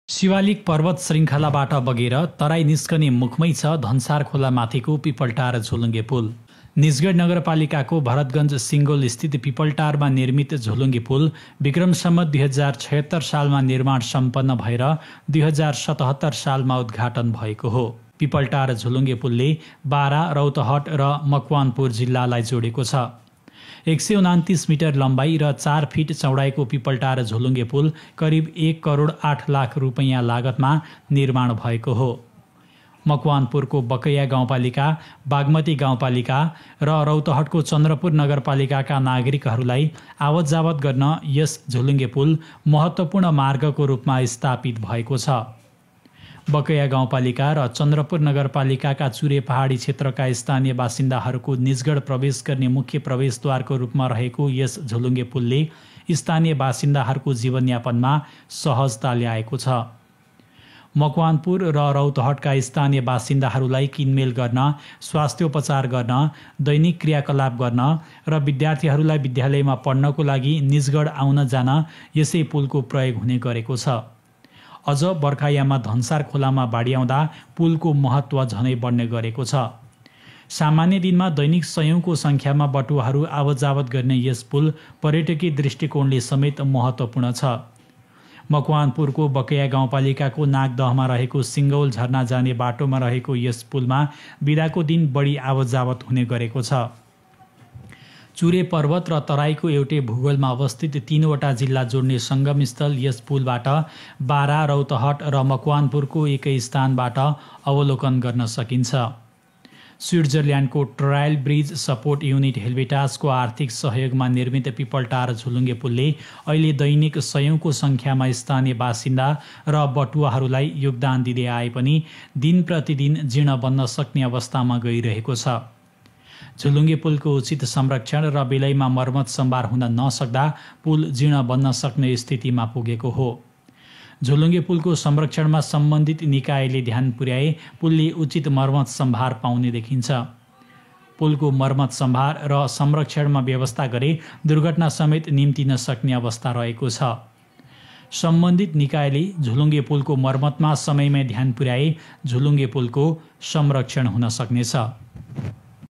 शिवालिक पर्वत श्रृङ्खलाबाट बगेर तराई निस्कने मुखमै छ धनसार खोला माथिको पिपलटार झोलुङ्गे पुल। निजगढ नगरपालिकाको भरतगञ्ज सिङ्गोल स्थित पिपलटारमा निर्मित झोलुङ्गे पुल विक्रम सम्वत 2076 सालमा निर्माण सम्पन्न भएर 2077 सालमा उद्घाटन भएको हो। पिपलटार झोलुङ्गे पुलले बारा, रौतहट र मकवानपुर जिल्लालाई जोडेको छ। 129 मिटर लम्बाई र 4 फिट चौडाइको पिपलटार झोलुङ्गे पुल करिब 1 करोड 8 लाख रुपैयाँ लागतमा निर्माण भएको हो। मकवानपुरको बकैया गाउँपालिका, बागमती गाउँपालिका र रौतहटको चन्द्रपुर नगरपालिकाका नागरिकहरूलाई आवत जावत गर्न यस झोलुङ्गे पुल महत्त्वपूर्ण मार्गको रूपमा स्थापित भएको छ। बकैया गाउँपालिका र चन्द्रपुर नगरपालिकाका चुरे पहाडी क्षेत्रका स्थानीय बासिन्दाहरूको निजगढ प्रवेश गर्ने मुख्य प्रवेशद्वारको रूपमा रहेको यस झोलुङ्गे पुलले स्थानीय बासिन्दाहरूको जीवनयापनमा सहजता ल्याएको छ। मकवानपुर र रौतहटका स्थानीय बासिन्दाहरूलाई किनमेल गर्न, स्वास्थ्योपचार गर्न, दैनिक क्रियाकलाप गर्न र विद्यार्थीहरूलाई विद्यालयमा पढ्नको लागि निजगढ आउन जान यसै पुलको प्रयोग हुने गरेको छ। अझ बर्खायाममा धनसार खोलामा बाढी आउँदा पुलको महत्त्व झनै बढ्ने गरेको छ। सामान्य दिनमा दैनिक सयौंको सङ्ख्यामा बटुवाहरू आवत जावत गर्ने यस पुल पर्यटकीय दृष्टिकोणले समेत महत्त्वपूर्ण छ। मकवानपुरको बकैया गाउँपालिकाको नागदहमा रहेको सिङ्गौल झरना जाने बाटोमा रहेको यस पुलमा बिदाको दिन बढी आवत जावत हुने गरेको छ। चुरे पर्वत र तराईको एउटै भूगोलमा अवस्थित 3वटा जिल्ला जोड्ने सङ्गमस्थल यस पुलबाट बारा, रौतहट र मकवानपुरको एकै स्थानबाट अवलोकन गर्न सकिन्छ। स्विट्जरल्यान्डको ट्रायल ब्रिज सपोर्ट युनिट हेल्वेटासको आर्थिक सहयोगमा निर्मित पिपलटार झोलुङ्गे पुलले अहिले दैनिक सयौंको सङ्ख्यामा स्थानीय बासिन्दा र बटुवाहरूलाई योगदान दिँदै आए पनि दिन प्रतिदिन जीर्ण बन्न सक्ने अवस्थामा गइरहेको छ। झोलुङ्गे पुलको उचित संरक्षण र बेलैमा मर्मत सम्भार हुन नसक्दा पुल जीर्ण बन्न सक्ने स्थितिमा पुगेको हो। झोलुङ्गे पुलको संरक्षणमा सम्बन्धित निकायले ध्यान पुर्याए पुलले उचित मर्मत सम्भार पाउने देखिन्छ। पुलको मर्मत सम्भार र संरक्षणमा व्यवस्था गरे दुर्घटना समेत निम्तिन सक्ने अवस्था रहेको छ। सम्बन्धित निकायले झोलुङ्गे पुलको मर्मतमा समयमै ध्यान पुर्याए झोलुङ्गे पुलको संरक्षण हुन सक्नेछ।